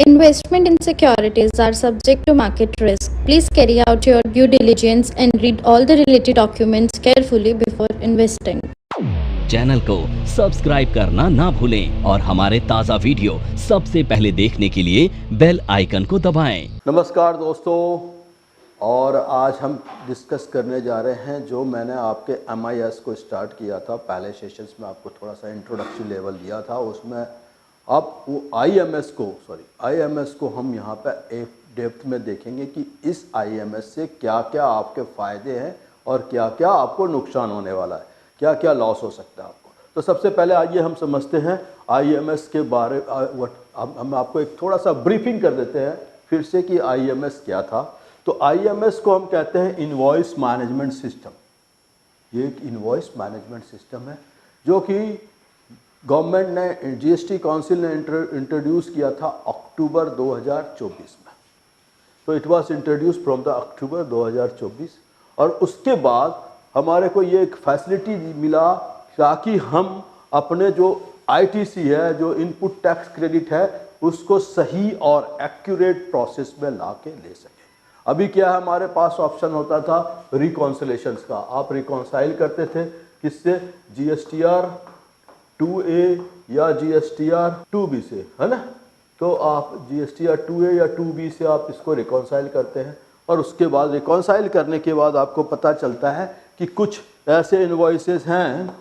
Investment in securities are subject to market risk. Please carry out your due diligence and read all the related documents carefully before investing. Channel को subscribe करना ना भूलें और हमारे ताज़ा video सबसे पहले देखने के लिए बेल आइकन को दबाएं। नमस्कार दोस्तों, और आज हम डिस्कस करने जा रहे हैं जो मैंने आपके MIS को स्टार्ट किया था। पहले सेशंस में आपको थोड़ा सा इंट्रोडक्शन लेवल दिया था, उसमें अब वो IMS को हम यहाँ पे एक डेप्थ में देखेंगे कि इस IMS से क्या क्या आपके फ़ायदे हैं और क्या क्या आपको नुकसान होने वाला है, क्या क्या लॉस हो सकता है आपको। तो सबसे पहले आइए हम समझते हैं IMS के बारे हम आपको एक थोड़ा सा ब्रीफिंग कर देते हैं फिर से कि IMS क्या था। तो IMS को हम कहते हैं इनवॉइस मैनेजमेंट सिस्टम। ये एक इनवॉइस मैनेजमेंट सिस्टम है जो कि गवर्नमेंट ने GST काउंसिल ने इंट्रोड्यूस किया था अक्टूबर 2024 में। तो it was introduce from the October 2024 और उसके बाद हमारे को ये एक फैसिलिटी मिला ताकि हम अपने जो ITC है, जो इनपुट टैक्स क्रेडिट है, उसको सही और एक्यूरेट प्रोसेस में ला के ले सकें। अभी क्या है, हमारे पास ऑप्शन होता था रिकॉन्सिलेशंस का। आप रिकॉन्साइल करते थे किससे? GSTR 2A या GSTR 2B से, है ना। तो आप GSTR 2A या 2B से आप इसको रिकॉन्साइल करते हैं और उसके बाद रिकॉन्साइल करने के बाद आपको पता चलता है कि कुछ ऐसे इनवॉइसेस हैं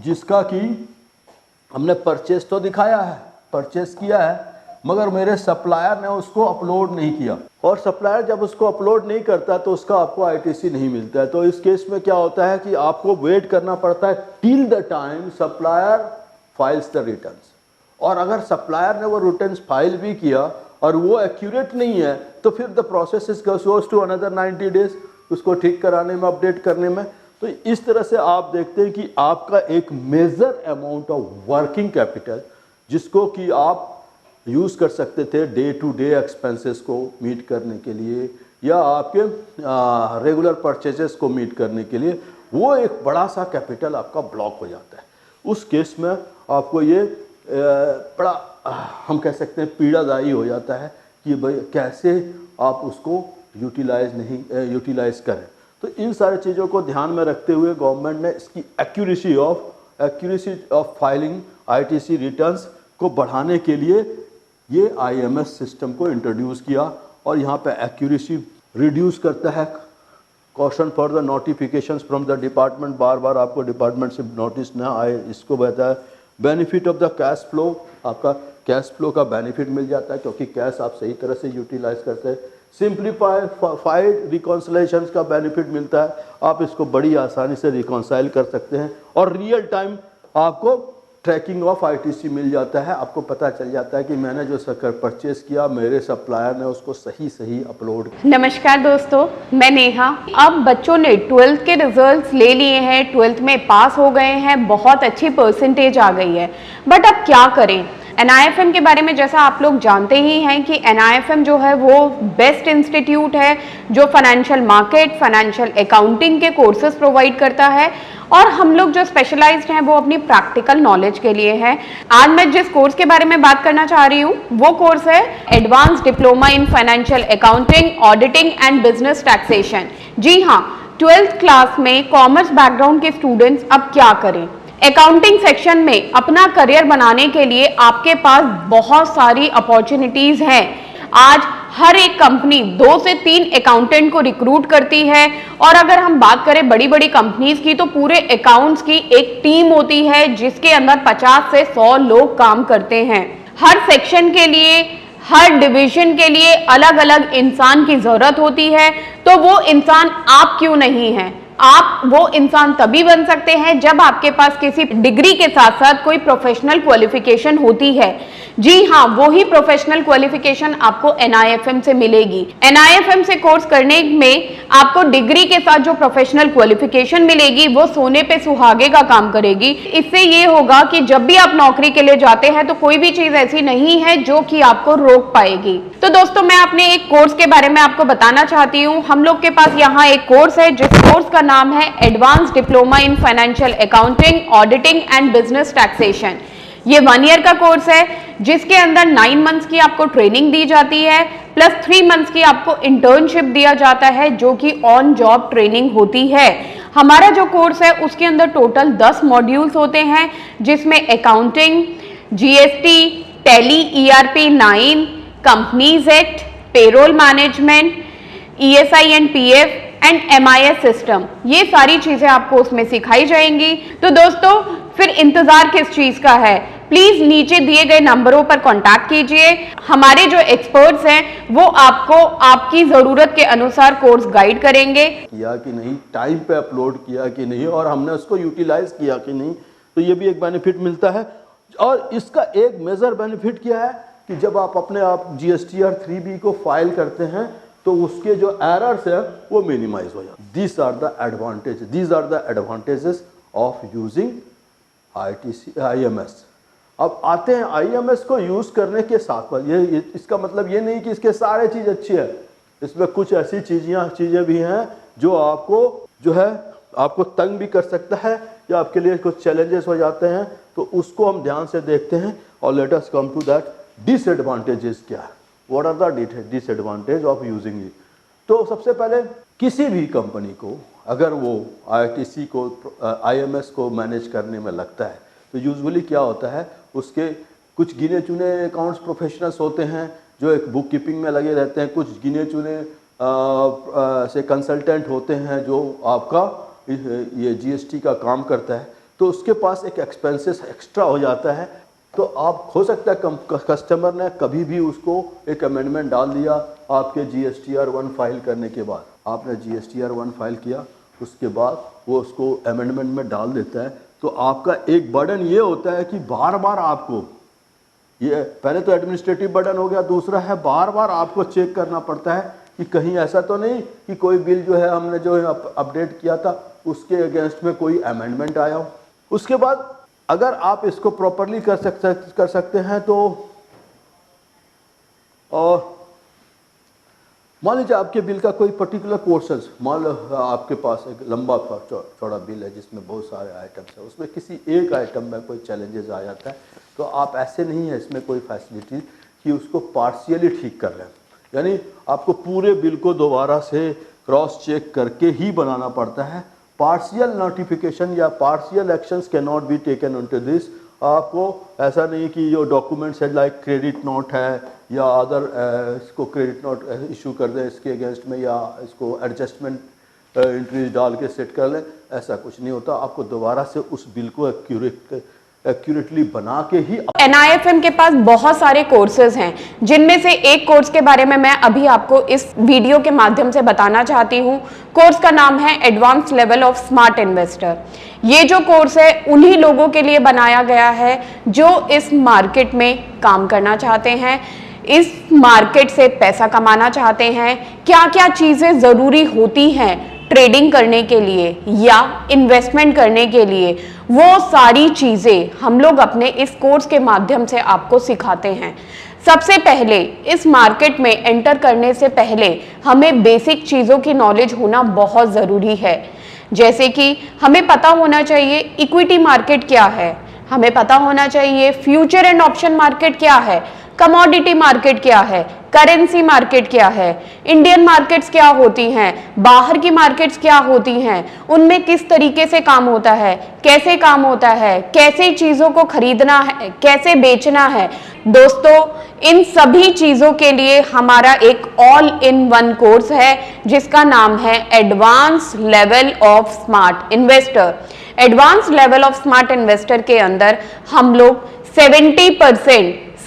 जिसका कि हमने परचेस तो दिखाया है, परचेस किया है, मगर मेरे सप्लायर ने उसको अपलोड नहीं किया। और सप्लायर जब उसको अपलोड नहीं करता तो उसका आपको ITC नहीं मिलता है। तो इस केस में क्या होता है कि आपको वेट करना पड़ता है till the time supplier files the returns. और अगर सप्लायर ने वो रिटर्न्स फाइल भी किया और वो एक्यूरेट नहीं है तो फिर the process is goes to another 90 days उसको ठीक कराने में, अपडेट करने में। तो इस तरह से आप देखते हैं कि आपका एक major amount of working capital जिसको कि आप यूज़ कर सकते थे डे टू डे एक्सपेंसेस को मीट करने के लिए या आपके रेगुलर परचेजेस को मीट करने के लिए, वो एक बड़ा सा कैपिटल आपका ब्लॉक हो जाता है। उस केस में आपको ये बड़ा हम कह सकते हैं पीड़ादायी हो जाता है कि भाई कैसे आप उसको यूटिलाइज करें। तो इन सारी चीज़ों को ध्यान में रखते हुए गवर्नमेंट ने इसकी accuracy of filing ITC returns को बढ़ाने के लिए ये IMS सिस्टम को इंट्रोड्यूस किया। और यहाँ पे एक्यूरेसी रिड्यूस करता है, caution for the notifications from the department, बार बार आपको डिपार्टमेंट से नोटिस ना आए, इसको बताया। Benefit of the cash flow, आपका कैश फ्लो का बेनिफिट मिल जाता है क्योंकि कैश आप सही तरह से यूटिलाइज करते हैं। सिंप्लीफाइड रिकॉन्सिलेशंस का बेनिफिट मिलता है, आप इसको बड़ी आसानी से रिकॉन्साइल कर सकते हैं और रियल टाइम आपको ट्रैकिंग ऑफ ITC मिल जाता है। आपको पता चल जाता है कि मैंने जो शक्कर परचेस किया मेरे सप्लायर ने उसको सही अपलोड। नमस्कार दोस्तों, मैं नेहा। अब बच्चों ने 12th के रिजल्ट्स ले लिए हैं, 12th में पास हो गए हैं, बहुत अच्छी परसेंटेज आ गई है, बट अब क्या करें? NIFM के बारे में जैसा आप लोग जानते ही हैं कि NIFM जो है वो बेस्ट इंस्टीट्यूट है जो फाइनेंशियल मार्केट, फाइनेंशियल अकाउंटिंग के कोर्सेज प्रोवाइड करता है और हम लोग जो स्पेशलाइज्ड हैं वो अपनी प्रैक्टिकल नॉलेज के लिए है। आज मैं जिस कोर्स के बारे में बात करना चाह रही हूँ वो कोर्स है advance diploma in financial accounting, auditing and business taxation. जी हाँ, 12th क्लास में कॉमर्स बैकग्राउंड के स्टूडेंट्स अब क्या करें? अकाउंटिंग सेक्शन में अपना करियर बनाने के लिए आपके पास बहुत सारी अपॉर्चुनिटीज हैं। आज हर एक कंपनी 2 से 3 अकाउंटेंट को रिक्रूट करती है और अगर हम बात करें बड़ी बड़ी कंपनीज की तो पूरे अकाउंट्स की एक टीम होती है जिसके अंदर 50 से 100 लोग काम करते हैं। हर सेक्शन के लिए, हर डिवीजन के लिए अलग अलग इंसान की जरूरत होती है। तो वो इंसान आप क्यों नहीं है? आप वो इंसान तभी बन सकते हैं जब आपके पास किसी डिग्री के साथ साथ कोई प्रोफेशनल क्वालिफिकेशन होती है। जी हाँ, वो ही प्रोफेशनल क्वालिफिकेशन आपको NIFM से मिलेगी। NIFM से कोर्स करने में आपको डिग्री के साथ जो प्रोफेशनल क्वालिफिकेशन मिलेगी वो सोने पे सुहागे का काम करेगी। इससे ये होगा कि जब भी आप नौकरी के लिए जाते हैं तो कोई भी चीज ऐसी नहीं है जो कि आपको रोक पाएगी। तो दोस्तों, मैं अपने एक कोर्स के बारे में आपको बताना चाहती हूँ। हम लोग के पास यहाँ एक कोर्स है जिस कोर्स का नाम है advance diploma in financial accounting, auditing and business taxation. ये 1 ईयर का कोर्स है जिसके अंदर 9 मंथ्स की आपको ट्रेनिंग दी जाती है प्लस 3 मंथ्स की आपको इंटर्नशिप दिया जाता है जो कि ऑन जॉब ट्रेनिंग होती है। हमारा जो कोर्स है उसके अंदर टोटल 10 मॉड्यूल्स होते हैं जिसमें accounting, GST, tally, ERP 9, companies act, payroll management, ESI and PF and MIS system, ये सारी चीजें आपको उसमें सिखाई जाएंगी। तो दोस्तों फिर इंतजार किस चीज का है, प्लीज नीचे दिए गए नंबरों पर कांटेक्ट कीजिए। हमारे जो एक्सपर्ट्स हैं वो आपको आपकी जरूरत के अनुसार कोर्स गाइड करेंगे। किया कि नहीं, टाइम पे अपलोड किया कि नहीं, और हमने उसको यूटिलाइज किया कि नहीं, तो ये भी एक बेनिफिट मिलता है। और इसका एक मेजर बेनिफिट क्या है कि जब आप अपने आप जीएसटीआर 3B को फाइल करते हैं तो उसके जो एरर्स है वो मिनिमाइज हो जाते हैं। These are the advantages of using IMS। अब आते हैं IMS को यूज करने के साथ में, ये इसका मतलब ये नहीं कि इसके सारे चीज अच्छी है, इसमें कुछ ऐसी चीजें भी हैं जो आपको जो है आपको तंग भी कर सकता है या आपके लिए कुछ चैलेंजेस हो जाते हैं, तो उसको हम ध्यान से देखते हैं। और let us come to that, disadvantages क्या है, what are the disadvantage of using it. तो सबसे पहले किसी भी कंपनी को अगर वो ITC को IMS को मैनेज करने में लगता है तो यूजुअली क्या होता है, उसके कुछ गिने चुने अकाउंट्स प्रोफेशनल्स होते हैं जो एक बुक कीपिंग में लगे रहते हैं, कुछ गिने चुने से कंसल्टेंट होते हैं जो आपका ये GST का काम करता है, तो उसके पास एक एक्सपेंसेस एक्स्ट्रा हो जाता है। तो आप हो सकता है कस्टमर ने कभी भी उसको एक अमेंडमेंट डाल दिया, आपके GSTR 1 फाइल करने के बाद आपने GSTR 1 फाइल किया, उसके बाद वो उसको अमेंडमेंट में डाल देता है, तो आपका एक बर्डन ये होता है कि बार बार आपको ये, पहले तो एडमिनिस्ट्रेटिव बर्डन हो गया, दूसरा है बार बार आपको चेक करना पड़ता है कि कहीं ऐसा तो नहीं कि कोई बिल जो है हमने जो अपडेट किया था उसके अगेंस्ट में कोई अमेंडमेंट आया हो। उसके बाद अगर आप इसको प्रॉपरली कर सकते हैं तो, और मान लीजिए आपके बिल का कोई पर्टिकुलर पोर्शन, मान लो आपके पास एक लंबा चौड़ा बिल है जिसमें बहुत सारे आइटम्स हैं, उसमें किसी एक आइटम में कोई चैलेंजेस आ जाता है, तो आप ऐसे नहीं है इसमें कोई फैसिलिटी कि उसको पार्शियली ठीक कर लें, यानी आपको पूरे बिल को दोबारा से क्रॉस चेक करके ही बनाना पड़ता है। पार्शियल नोटिफिकेशन या partial actions can not be taken onto this. आपको ऐसा नहीं कि जो डॉक्यूमेंट्स है लाइक क्रेडिट नोट है या अदर इसको क्रेडिट नोट इशू कर दें इसके अगेंस्ट में, या इसको एडजस्टमेंट एंट्रीज डाल के सेट कर लें, ऐसा कुछ नहीं होता। आपको दोबारा से उस बिल को एक्यूरेटली बना के ही। NIFM के पास बहुत सारे कोर्सेज हैं जिनमें से एक कोर्स के बारे में मैं अभी आपको इस वीडियो के माध्यम से बताना चाहती हूँ। कोर्स का नाम है advance level of smart investor. ये जो कोर्स है उन्हीं लोगों के लिए बनाया गया है जो इस मार्केट में काम करना चाहते हैं, इस मार्केट से पैसा कमाना चाहते हैं। क्या क्या चीजें जरूरी होती हैं ट्रेडिंग करने के लिए या इन्वेस्टमेंट करने के लिए, वो सारी चीजें हम लोग अपने इस कोर्स के माध्यम से आपको सिखाते हैं। सबसे पहले इस मार्केट में एंटर करने से पहले हमें बेसिक चीजों की नॉलेज होना बहुत जरूरी है, जैसे कि हमें पता होना चाहिए इक्विटी मार्केट क्या है, हमें पता होना चाहिए फ्यूचर एंड ऑप्शन मार्केट क्या है, कमोडिटी मार्केट क्या है, करेंसी मार्केट क्या है, इंडियन मार्केट्स क्या होती हैं, बाहर की मार्केट्स क्या होती हैं, उनमें किस तरीके से काम होता है, कैसे काम होता है, कैसे चीजों को खरीदना है, कैसे बेचना है। दोस्तों इन सभी चीजों के लिए हमारा एक ऑल इन वन कोर्स है जिसका नाम है advance level of smart investor. Advance level of smart investor के अंदर हम लोग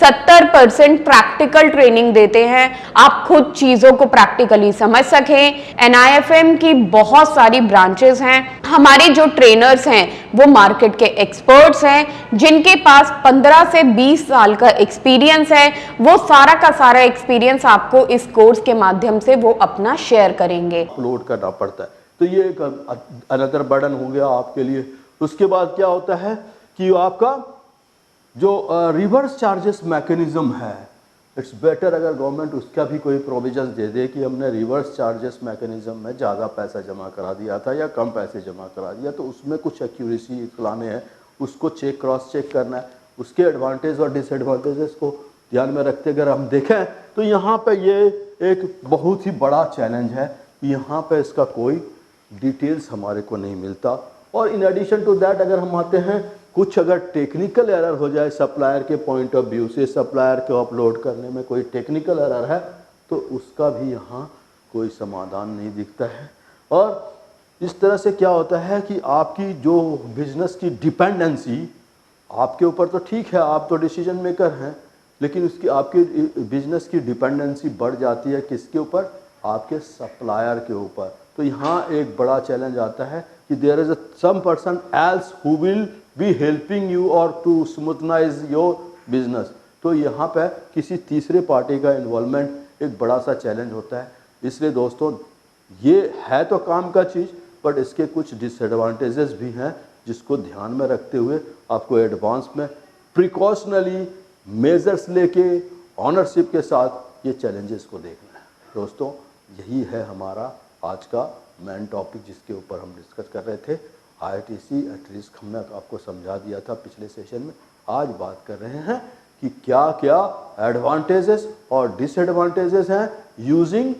70% प्रैक्टिकल ट्रेनिंग देते हैं, आप खुद चीजों को प्रैक्टिकली समझ सकें। NIFM की बहुत सारी ब्रांचेस हैं, हमारे जो ट्रेनर्स हैं वो मार्केट के एक्सपर्ट्स हैं जिनके पास 15 से 20 साल का एक्सपीरियंस है। वो सारा का सारा एक्सपीरियंस आपको इस कोर्स के माध्यम से वो अपना शेयर करेंगे। अपलोड करना पड़ता है, तो ये एक अनदर बर्डन हो गया आपके लिए। उसके बाद क्या होता है कि आपका जो रिवर्स चार्जेस मैकेनिज्म है, इट्स बेटर अगर गवर्नमेंट उसका भी कोई प्रोविजन दे दे कि हमने रिवर्स चार्जेस मैकेनिज्म में ज़्यादा पैसा जमा करा दिया था या कम पैसे जमा करा दिया, तो उसमें कुछ एक्यूरेसी लाने हैं, उसको क्रॉस चेक करना है, उसके एडवांटेज और डिसएडवांटेजेस को ध्यान में रखते अगर हम देखें तो यहाँ पे ये एक बहुत ही बड़ा चैलेंज है। यहाँ पे इसका कोई डिटेल्स हमारे को नहीं मिलता। और इन एडिशन टू दैट अगर हम आते हैं, कुछ अगर टेक्निकल एरर हो जाए सप्लायर के पॉइंट ऑफ व्यू से, सप्लायर को अपलोड करने में कोई टेक्निकल एरर है तो उसका भी यहाँ कोई समाधान नहीं दिखता है। और इस तरह से क्या होता है कि आपकी जो बिजनेस की डिपेंडेंसी आपके ऊपर, तो ठीक है आप तो डिसीजन मेकर हैं, लेकिन उसकी आपकी बिजनेस की डिपेंडेंसी बढ़ जाती है किसके ऊपर? आपके सप्लायर के ऊपर। तो यहाँ एक बड़ा चैलेंज आता है कि there is some person else who will be helping you और टू स्मूथनाइज योर बिजनेस। तो यहाँ पे किसी तीसरे पार्टी का इन्वॉल्वमेंट एक बड़ा सा चैलेंज होता है। इसलिए दोस्तों ये है तो काम का चीज़, बट इसके कुछ डिसएडवांटेजेस भी हैं जिसको ध्यान में रखते हुए आपको एडवांस में प्रिकॉशनली मेजर्स लेके ऑनरशिप के साथ ये चैलेंजेस को देखना है। दोस्तों यही है हमारा आज का मेन टॉपिक जिसके ऊपर हम डिस्कस कर रहे थे। IRTC एट रिस्क हमने आपको समझा दिया था पिछले सेशन में। आज बात कर रहे हैं कि क्या क्या एडवांटेजेस और डिसएडवांटेजेस हैं यूजिंग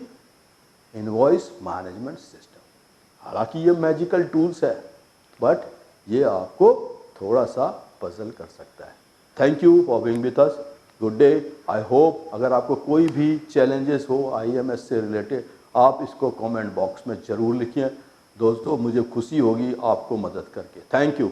इनवॉइस मैनेजमेंट सिस्टम। हालांकि ये मैजिकल टूल्स है, बट ये आपको थोड़ा सा पजल कर सकता है। Thank you for being with us. Good day. I hope अगर आपको कोई भी चैलेंजेस हो IMS से रिलेटेड, आप इसको कमेंट बॉक्स में ज़रूर लिखिए। दोस्तों मुझे खुशी होगी आपको मदद करके। Thank you.